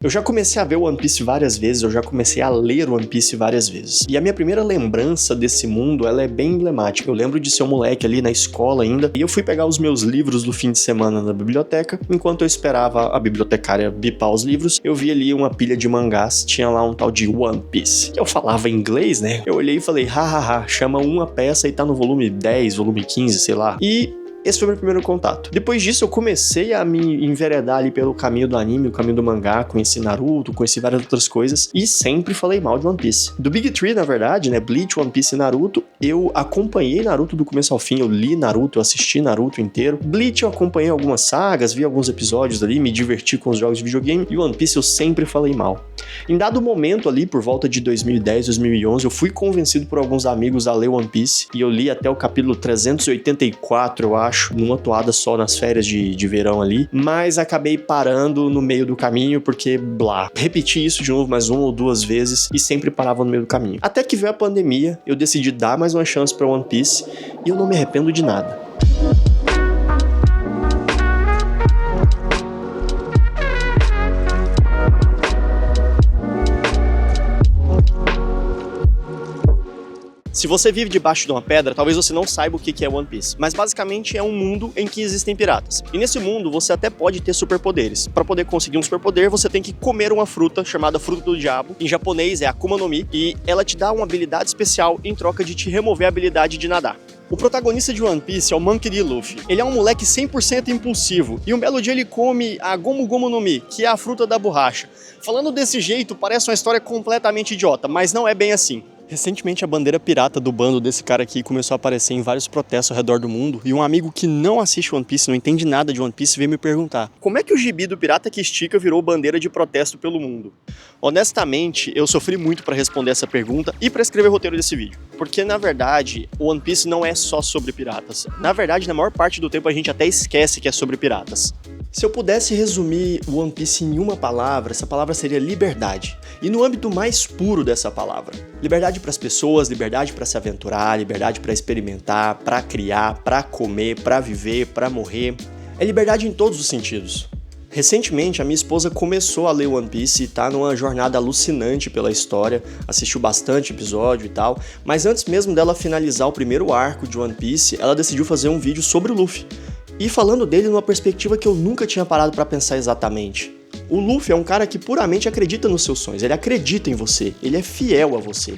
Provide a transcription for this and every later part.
Eu já comecei a ver One Piece várias vezes, eu já comecei a ler One Piece várias vezes. E a minha primeira lembrança desse mundo, ela é bem emblemática. Eu lembro de ser um moleque ali na escola ainda, e eu fui pegar os meus livros do fim de semana na biblioteca. Enquanto eu esperava a bibliotecária bipar os livros, eu vi ali uma pilha de mangás, tinha lá um tal de One Piece. Eu falava inglês, né? Eu olhei e falei, hahaha, chama uma peça e tá no volume 10, volume 15, sei lá. E esse foi o meu primeiro contato. Depois disso, eu comecei a me enveredar ali pelo caminho do anime, o caminho do mangá, conheci Naruto, conheci várias outras coisas, e sempre falei mal de One Piece. Do Big Three, na verdade, né, Bleach, One Piece e Naruto, eu acompanhei Naruto do começo ao fim, eu li Naruto, eu assisti Naruto inteiro. Bleach eu acompanhei algumas sagas, vi alguns episódios ali, me diverti com os jogos de videogame, e One Piece eu sempre falei mal. Em dado momento ali, por volta de 2010, 2011, eu fui convencido por alguns amigos a ler One Piece, e eu li até o capítulo 384, eu acho, numa toada só nas férias de verão ali, mas acabei parando no meio do caminho porque, blá, repeti isso de novo mais uma ou duas vezes e sempre parava no meio do caminho. Até que veio a pandemia, eu decidi dar mais uma chance pra One Piece e eu não me arrependo de nada. Se você vive debaixo de uma pedra, talvez você não saiba o que é One Piece, mas basicamente é um mundo em que existem piratas. E nesse mundo você até pode ter superpoderes. Para poder conseguir um superpoder, você tem que comer uma fruta chamada fruta do diabo. Em japonês é Akuma no Mi, e ela te dá uma habilidade especial em troca de te remover a habilidade de nadar. O protagonista de One Piece é o Monkey D. Luffy. Ele é um moleque 100% impulsivo, e um belo dia ele come a Gomu Gomu no Mi, que é a fruta da borracha. Falando desse jeito, parece uma história completamente idiota, mas não é bem assim. Recentemente a bandeira pirata do bando desse cara aqui começou a aparecer em vários protestos ao redor do mundo, e um amigo que não assiste One Piece, não entende nada de One Piece, veio me perguntar: como é que o gibi do Pirata que Estica virou bandeira de protesto pelo mundo? Honestamente, eu sofri muito para responder essa pergunta e para escrever o roteiro desse vídeo, porque na verdade o One Piece não é só sobre piratas. Na verdade, na maior parte do tempo a gente até esquece que é sobre piratas. Se eu pudesse resumir o One Piece em uma palavra, essa palavra seria liberdade. E no âmbito mais puro dessa palavra. Liberdade para as pessoas, liberdade para se aventurar, liberdade para experimentar, para criar, para comer, para viver, para morrer. É liberdade em todos os sentidos. Recentemente, a minha esposa começou a ler One Piece e tá numa jornada alucinante pela história, assistiu bastante episódio e tal, mas antes mesmo dela finalizar o primeiro arco de One Piece, ela decidiu fazer um vídeo sobre o Luffy. E falando dele numa perspectiva que eu nunca tinha parado pra pensar exatamente. O Luffy é um cara que puramente acredita nos seus sonhos, ele acredita em você, ele é fiel a você.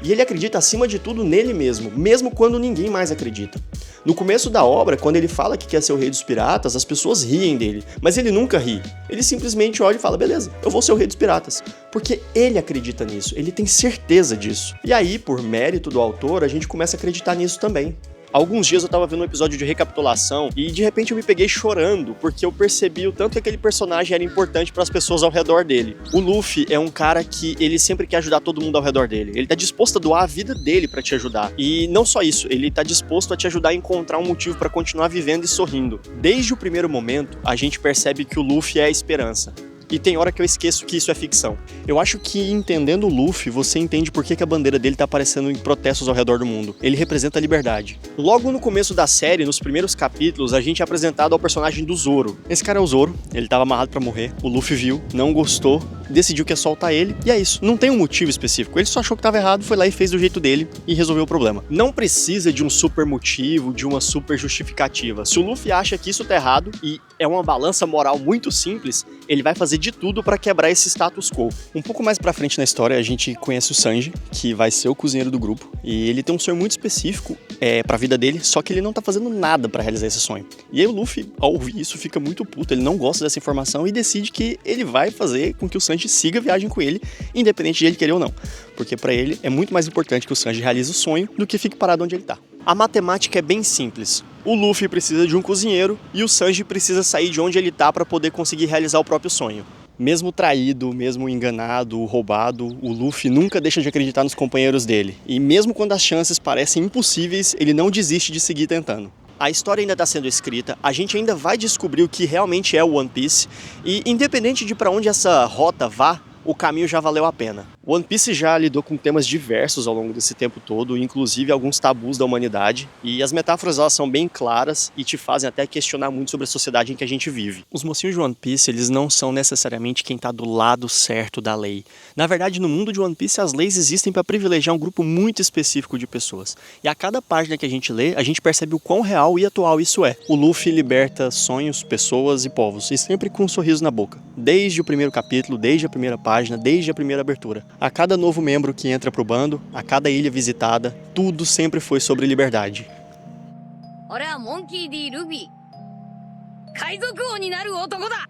E ele acredita acima de tudo nele mesmo, mesmo quando ninguém mais acredita. No começo da obra, quando ele fala que quer ser o rei dos piratas, as pessoas riem dele, mas ele nunca ri. Ele simplesmente olha e fala, beleza, eu vou ser o rei dos piratas. Porque ele acredita nisso, ele tem certeza disso. E aí, por mérito do autor, a gente começa a acreditar nisso também. Alguns dias eu tava vendo um episódio de recapitulação e de repente eu me peguei chorando porque eu percebi o tanto que aquele personagem era importante para as pessoas ao redor dele. O Luffy é um cara que ele sempre quer ajudar todo mundo ao redor dele. Ele tá disposto a doar a vida dele para te ajudar. E não só isso, ele tá disposto a te ajudar a encontrar um motivo para continuar vivendo e sorrindo. Desde o primeiro momento, a gente percebe que o Luffy é a esperança. E tem hora que eu esqueço que isso é ficção. Eu acho que entendendo o Luffy, você entende por que a bandeira dele tá aparecendo em protestos ao redor do mundo. Ele representa a liberdade. Logo no começo da série, nos primeiros capítulos, a gente é apresentado ao personagem do Zoro. Esse cara é o Zoro, ele tava amarrado pra morrer, o Luffy viu, não gostou, decidiu que ia soltar ele, e é isso. Não tem um motivo específico, ele só achou que tava errado, foi lá e fez do jeito dele e resolveu o problema. Não precisa de um super motivo, de uma super justificativa. Se o Luffy acha que isso tá errado e é uma balança moral muito simples, ele vai fazer de tudo pra quebrar esse status quo. Um pouco mais pra frente na história, a gente conhece o Sanji, que vai ser o cozinheiro do grupo, e ele tem um sonho muito específico pra vida dele, só que ele não tá fazendo nada pra realizar esse sonho. E aí o Luffy, ao ouvir isso, fica muito puto, ele não gosta dessa informação e decide que ele vai fazer com que o Sanji siga a viagem com ele, independente de ele querer ou não. Porque pra ele é muito mais importante que o Sanji realize o sonho do que fique parado onde ele tá. A matemática é bem simples. O Luffy precisa de um cozinheiro e o Sanji precisa sair de onde ele tá pra poder conseguir realizar o próprio sonho. Mesmo traído, mesmo enganado, roubado, o Luffy nunca deixa de acreditar nos companheiros dele. E mesmo quando as chances parecem impossíveis, ele não desiste de seguir tentando. A história ainda está sendo escrita, a gente ainda vai descobrir o que realmente é o One Piece, e independente de para onde essa rota vá, o caminho já valeu a pena. One Piece já lidou com temas diversos ao longo desse tempo todo, inclusive alguns tabus da humanidade, e as metáforas elas são bem claras e te fazem até questionar muito sobre a sociedade em que a gente vive. Os mocinhos de One Piece, eles não são necessariamente quem tá do lado certo da lei. Na verdade, no mundo de One Piece, as leis existem para privilegiar um grupo muito específico de pessoas. E a cada página que a gente lê, a gente percebe o quão real e atual isso é. O Luffy liberta sonhos, pessoas e povos, e sempre com um sorriso na boca. Desde o primeiro capítulo, desde a primeira página, desde a primeira abertura. A cada novo membro que entra pro bando, a cada ilha visitada, tudo sempre foi sobre liberdade. 俺はモンキー D ルフィ海賊王になる男だ